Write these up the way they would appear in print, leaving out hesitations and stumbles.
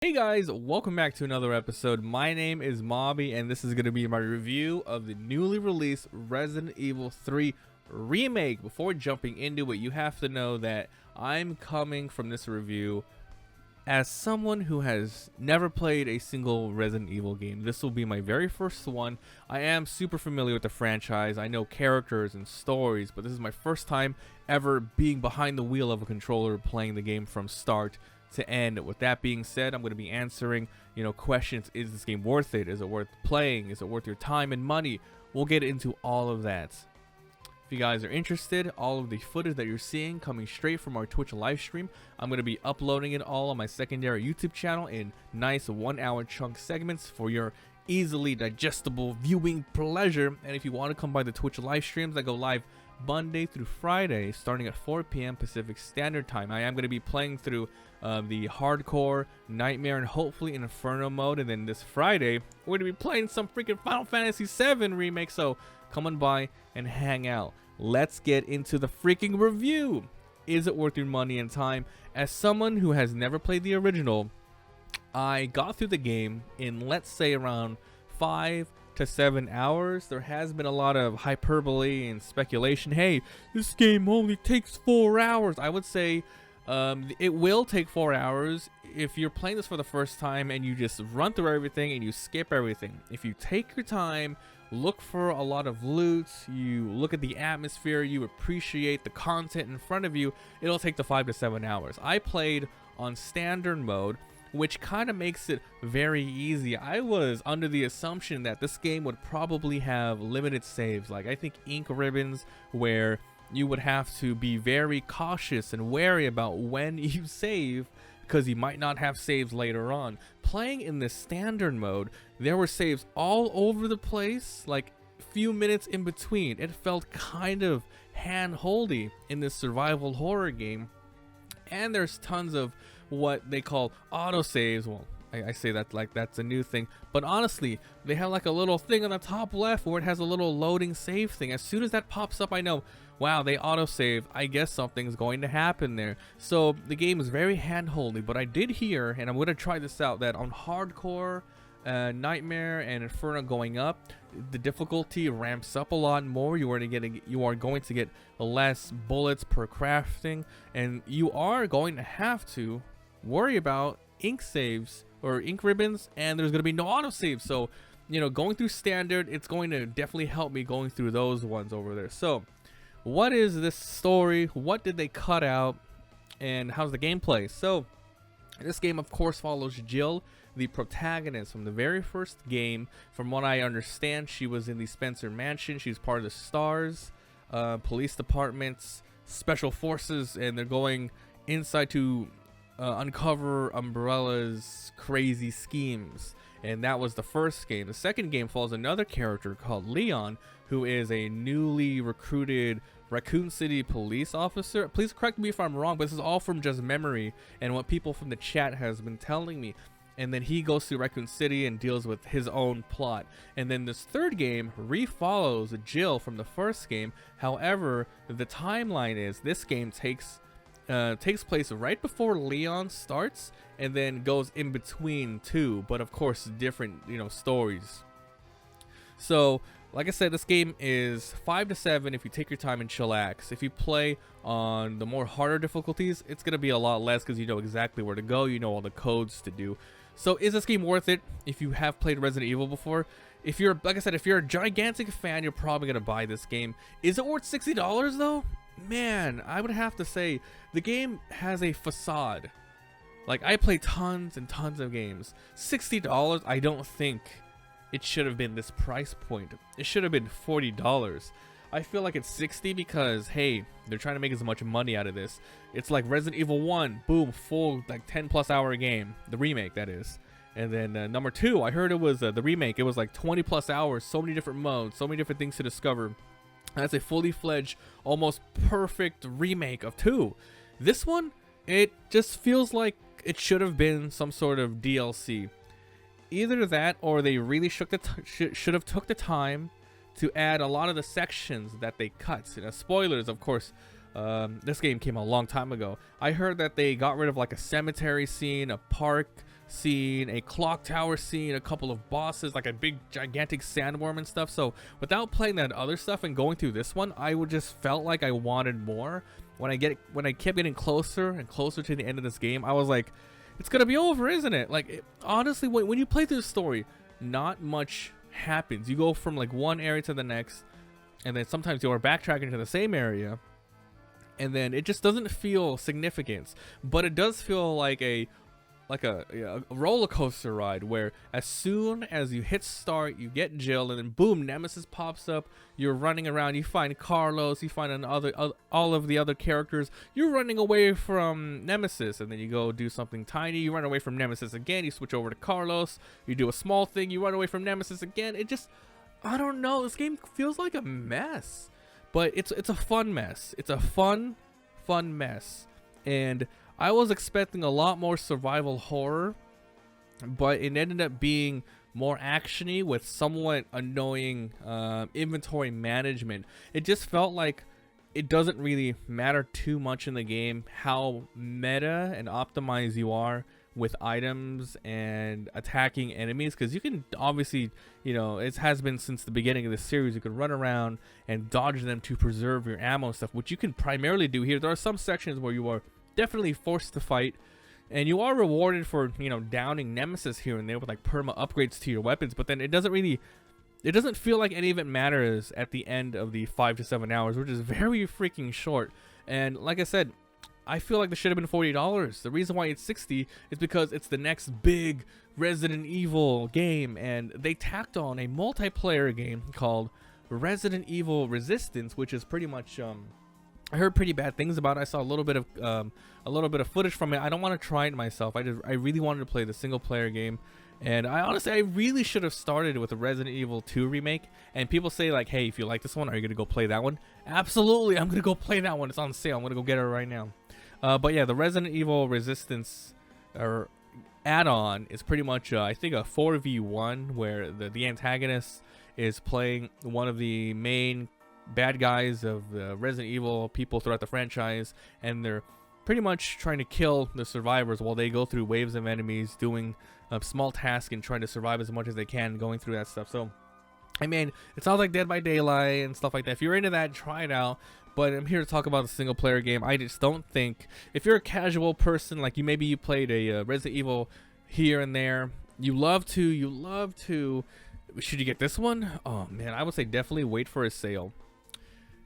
Hey guys, welcome back to another episode. My name is Mobby and this is going to be my review of the newly released Resident Evil 3 Remake. Before jumping into it, you have to know that I'm coming from this review as someone who has never played a single Resident Evil game. This will be my very first one. I am super familiar with the franchise. I know characters and stories, but this is my first time ever being behind the wheel of a controller playing the game from start to end. With that being said, I'm going to be answering, questions. Is this game worth it? Is it worth playing? Is it worth your time and money? We'll get into all of that. If you guys are interested, all of the footage that you're seeing coming straight from our Twitch live stream, I'm going to be uploading it all on my secondary YouTube channel in nice 1-hour chunk segments for your easily digestible viewing pleasure. And if you want to come by the Twitch live streams that go live Monday through Friday starting at 4 p.m. Pacific Standard Time, I am going to be playing through the hardcore, nightmare, and hopefully inferno mode. And then this Friday we're going to be playing some freaking Final Fantasy VII remake, so come on by and hang out. Let's get into the freaking review. Is it worth your money and time? As someone who has never played the original, I got through the game in, let's say, around 5 to 7 hours. There has been a lot of hyperbole and speculation. Hey, this game only takes 4 hours. I would say it will take 4 hours if you're playing this for the first time and you just run through everything and you skip everything. If you take your time, look for a lot of loot, you look at the atmosphere, you appreciate the content in front of you, it'll take the 5 to 7 hours. I played on standard mode, which kind of makes it very easy. I was under the assumption that this game would probably have limited saves, like I think ink ribbons, where you would have to be very cautious and wary about when you save, because you might not have saves later on. Playing in the standard mode, there were saves all over the place, like few minutes in between. It felt kind of hand-holdy in this survival horror game. And there's tons of what they call autosaves. Well, I say that like that's a new thing, but honestly, they have like a little thing on the top left where it has a little loading save thing. As soon as that pops up, I know, wow, they autosave. I guess something's going to happen there. So the game is very hand-holdy, but I did hear, and I'm going to try this out, that on hardcore, nightmare and inferno going up, the difficulty ramps up a lot more. You are going to get less bullets per crafting, and you are going to have to worry about ink saves or ink ribbons, and there's going to be no autosave. So going through standard, it's going to definitely help me going through those ones over there. So what is this story? What did they cut out? And how's the gameplay? So this game, of course, follows Jill, the protagonist from the very first game. From what I understand, she was in the Spencer Mansion. She's part of the STARS police department's special forces, and they're going inside to uncover Umbrella's crazy schemes. And that was the first game. The second game follows another character called Leon, who is a newly recruited Raccoon City police officer. Please correct me if I'm wrong, but this is all from just memory and what people from the chat has been telling me. And then he goes to Raccoon City and deals with his own plot. And then this third game re-follows Jill from the first game. However, the timeline is this game takes place right before Leon starts and then goes in between two, but of course different stories. So like I said, this game is 5 to 7 if you take your time and chillax. If you play on the more harder difficulties, it's gonna be a lot less because you know exactly where to go, you know all the codes to do. So is this game worth it if you have played Resident Evil before? If you're, like I said, if you're a gigantic fan, you're probably gonna buy this game. Is it worth $60 though? Man, I would have to say the game has a facade. Like, I play tons and tons of games. $60, I don't think it should have been this price point. It should have been $40. I feel like it's $60 because, hey, they're trying to make as much money out of this. It's like Resident Evil 1, boom, full like 10+ hour game, the remake that is. And then number 2, I heard it was the remake. It was like 20+ hours, so many different modes, so many different things to discover. That's a fully fledged, almost perfect remake of 2. This one, it just feels like it should have been some sort of DLC. Either that, or they really should have took the time to add a lot of the sections that they cut. Spoilers, of course. This game came a long time ago. I heard that they got rid of like a cemetery scene, a park scene, a clock tower scene, a couple of bosses, like a big gigantic sandworm and stuff. So without playing that other stuff and going through this one, I would just felt like I wanted more. When I kept getting closer and closer to the end of this game, I was like, it's gonna be over, isn't it? Like, honestly, when you play through the story, not much happens. You go from like one area to the next, and then sometimes you are backtracking to the same area, and then it just doesn't feel significant. But it does feel like a roller coaster ride, where as soon as you hit start, you get Jill, and then boom, Nemesis pops up. You're running around, you find Carlos, you find all of the other characters. You're running away from Nemesis, and then you go do something tiny. You run away from Nemesis again. You switch over to Carlos. You do a small thing. You run away from Nemesis again. It just, I don't know. This game feels like a mess, but it's a fun mess. It's a fun mess, and I was expecting a lot more survival horror, but it ended up being more actiony with somewhat annoying inventory management. It just felt like it doesn't really matter too much in the game how meta and optimized you are with items and attacking enemies, because you can obviously, you know, it has been since the beginning of the series, you can run around and dodge them to preserve your ammo and stuff, which you can primarily do here. There are some sections where you are definitely forced to fight, and you are rewarded for, you know, downing Nemesis here and there with like perma upgrades to your weapons, but then it doesn't feel like any of it matters at the end of the 5 to 7 hours, which is very freaking short. And like I said, I feel like this should have been $40. The reason why it's $60 is because it's the next big Resident Evil game, and they tacked on a multiplayer game called Resident Evil Resistance, which is pretty much I heard pretty bad things about it. I saw a little bit of footage from it. I don't want to try it myself. I really wanted to play the single player game, and I really should have started with the Resident Evil 2 remake. And people say like, hey, if you like this one, are you gonna go play that one? Absolutely, I'm gonna go play that one. It's on sale. I'm gonna go get it right now. But yeah, the Resident Evil Resistance add-on is pretty much I think a 4v1 where the antagonist is playing one of the main bad guys of the Resident Evil people throughout the franchise, and they're pretty much trying to kill the survivors while they go through waves of enemies, doing small tasks and trying to survive as much as they can going through that stuff. So I mean, it sounds like Dead by Daylight and stuff like that. If you're into that, try it out. But I'm here to talk about the single player game. I just don't think, if you're a casual person, like maybe you played a Resident Evil here and there, you love to, should you get this one? Oh man, I would say definitely wait for a sale.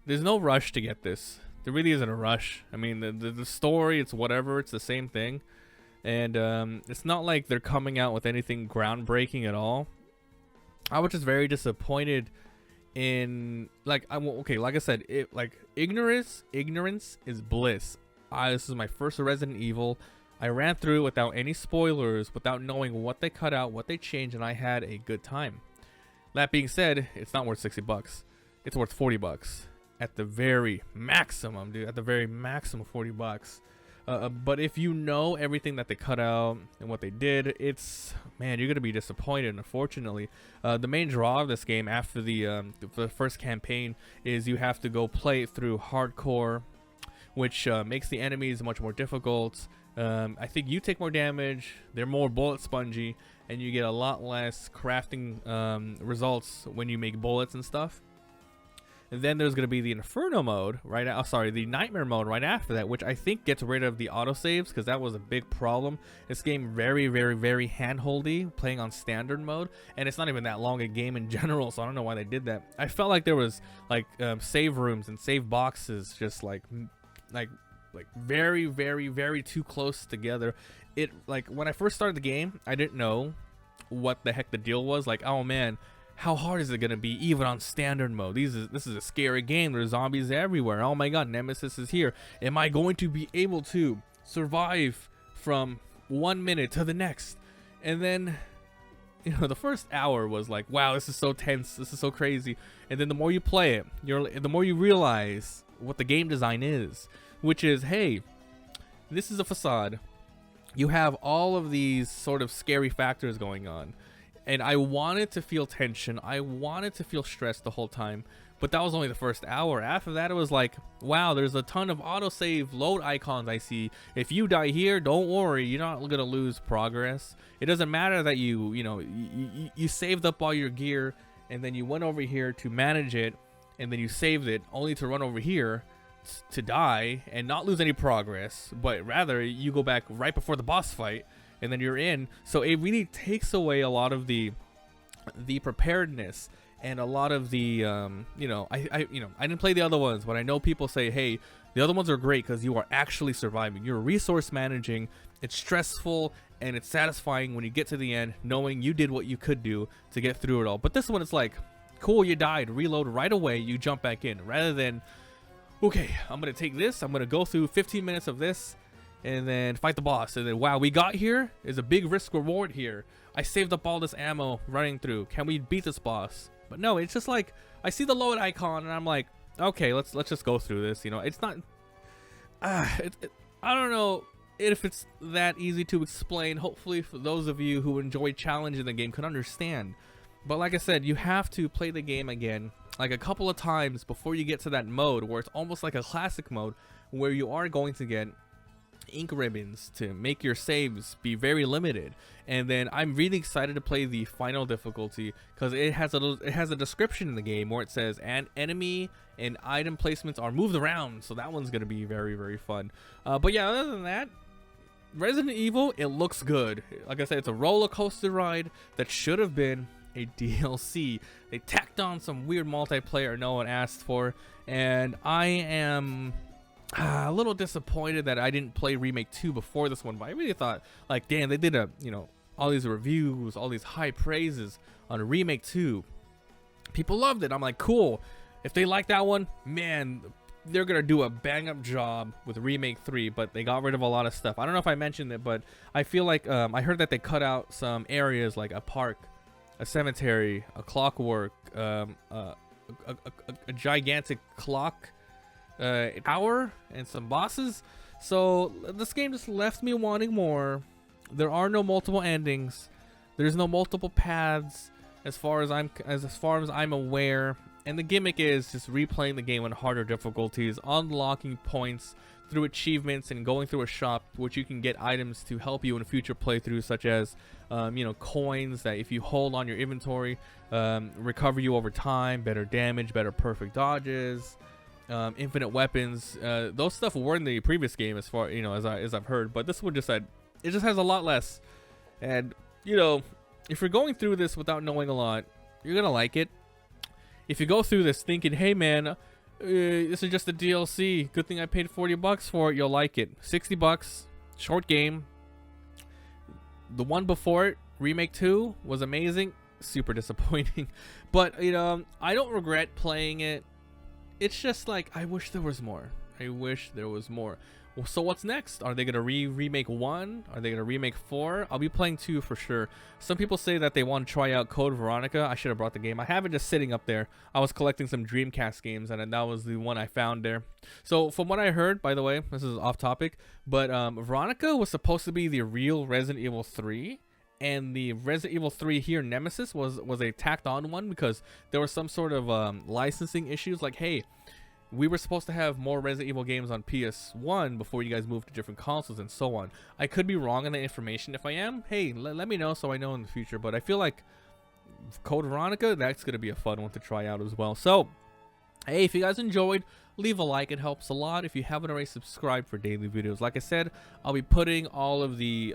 There's no rush to get this. There really isn't a rush. I mean, the story, it's whatever, it's the same thing. And it's not like they're coming out with anything groundbreaking at all. I was just very disappointed in, like, like I said, ignorance is bliss. This is my first Resident Evil. I ran through it without any spoilers, without knowing what they cut out, what they changed, and I had a good time. That being said, it's not worth $60. It's worth $40 at the very maximum, dude. At the very maximum, $40. But if you know everything that they cut out and what they did, man, you're gonna be disappointed. Unfortunately, the main draw of this game after the first campaign is you have to go play it through hardcore, which makes the enemies much more difficult. I think you take more damage, they're more bullet spongy, and you get a lot less crafting results when you make bullets and stuff. And then there's going to be the Inferno mode, right? The Nightmare mode right after that, which I think gets rid of the autosaves, because that was a big problem. This game very, very, very hand-holdy, playing on standard mode, and it's not even that long a game in general, so I don't know why they did that. I felt like there was like save rooms and save boxes just like very, very, very too close together. Like when I first started the game, I didn't know what the heck the deal was. Like, oh man, how hard is it gonna be even on standard mode? This is a scary game. There's zombies everywhere. Oh my god, Nemesis is here. Am I going to be able to survive from 1 minute to the next? And then, you know, the first hour was like, wow, this is so tense, this is so crazy. And then the more you play it, the more you realize what the game design is, which is, hey, this is a facade. You have all of these sort of scary factors going on. and I wanted to feel tension. I wanted to feel stressed the whole time. But that was only the first hour. After that, it was like, wow, there's a ton of autosave load icons I see. If you die here, don't worry, you're not gonna lose progress. It doesn't matter that you saved up all your gear and then you went over here to manage it, and then you saved it only to run over here to die and not lose any progress, but rather you go back right before the boss fight and then you're in. So it really takes away a lot of the preparedness and a lot of the I didn't play the other ones, but I know people say, hey, the other ones are great because you are actually surviving, you're resource managing. It's stressful and it's satisfying when you get to the end knowing you did what you could do to get through it all. But this one, it's like, cool, you died, reload right away, you jump back in, rather than, okay, I'm gonna take this, I'm gonna go through 15 minutes of this and then fight the boss, and then, wow, we got here, there's a big risk reward here, I saved up all this ammo running through, can we beat this boss? But no, it's just like, I see the load icon and I'm like, okay, let's just go through this. It's not, I don't know if it's that easy to explain. Hopefully for those of you who enjoy challenging the game can understand. But like I said, you have to play the game again like a couple of times before you get to that mode where it's almost like a classic mode where you are going to get ink ribbons to make your saves be very limited. And then I'm really excited to play the final difficulty because it has a description in the game where it says an enemy and item placements are moved around, so that one's gonna be very, very fun. But yeah, other than that, Resident Evil, it looks good. Like I said, it's a roller coaster ride that should have been a DLC. They tacked on some weird multiplayer no one asked for, and I am a little disappointed that I didn't play Remake 2 before this one. But I really thought, like, damn, they did all these reviews, all these high praises on Remake 2. People loved it. I'm like, cool. If they like that one, man, they're gonna do a bang up job with Remake 3. But they got rid of a lot of stuff. I don't know if I mentioned it, but I feel like I heard that they cut out some areas like a park, a cemetery, a clockwork, a gigantic clock tower, and some bosses. So this game just left me wanting more. There are no multiple endings. There's no multiple paths as far as I'm aware. And the gimmick is just replaying the game on harder difficulties, unlocking points through achievements, and going through a shop which you can get items to help you in future playthroughs, such as coins that if you hold on your inventory recover you over time, better damage, better perfect dodges, infinite weapons. Those stuff were in the previous game as far as I've heard, but this one just said it just has a lot less. And if you're going through this without knowing a lot, you're gonna like it. If you go through this thinking, hey man, this is just a DLC, good thing I paid $40 for it, you'll like it. $60, short game. The one before it, Remake 2, was amazing, super disappointing. But I don't regret playing it. It's just like, I wish there was more. I wish there was more. Well, so what's next? Are they gonna remake 1? Are they gonna remake 4? I'll be playing 2 for sure. Some people say that they want to try out Code Veronica. I should have brought the game. I have it just sitting up there. I was collecting some Dreamcast games, and that was the one I found there. So from what I heard, by the way, this is off topic, but Veronica was supposed to be the real Resident Evil 3. And the Resident Evil 3 here, Nemesis, was a tacked on one because there was some sort of licensing issues. Like, hey, we were supposed to have more Resident Evil games on PS1 before you guys moved to different consoles and so on. I could be wrong on the information. If I am, hey, let me know so I know in the future. But I feel like Code Veronica, that's going to be a fun one to try out as well. So, hey, if you guys enjoyed, leave a like. It helps a lot. If you haven't already, subscribed for daily videos. Like I said, I'll be putting all of the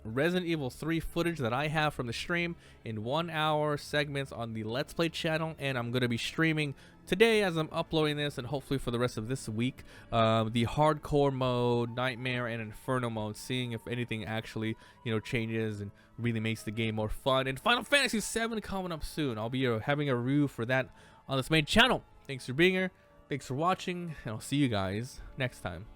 Resident Evil 3 footage that I have from the stream in 1-hour segments on the Let's Play channel, and I'm going to be streaming today as I'm uploading this, and hopefully for the rest of this week, the hardcore mode, nightmare, and inferno mode, seeing if anything actually changes and really makes the game more fun. And Final Fantasy VII coming up soon. I'll be having a review for that on this main channel. Thanks for being here. Thanks for watching, and I'll see you guys next time.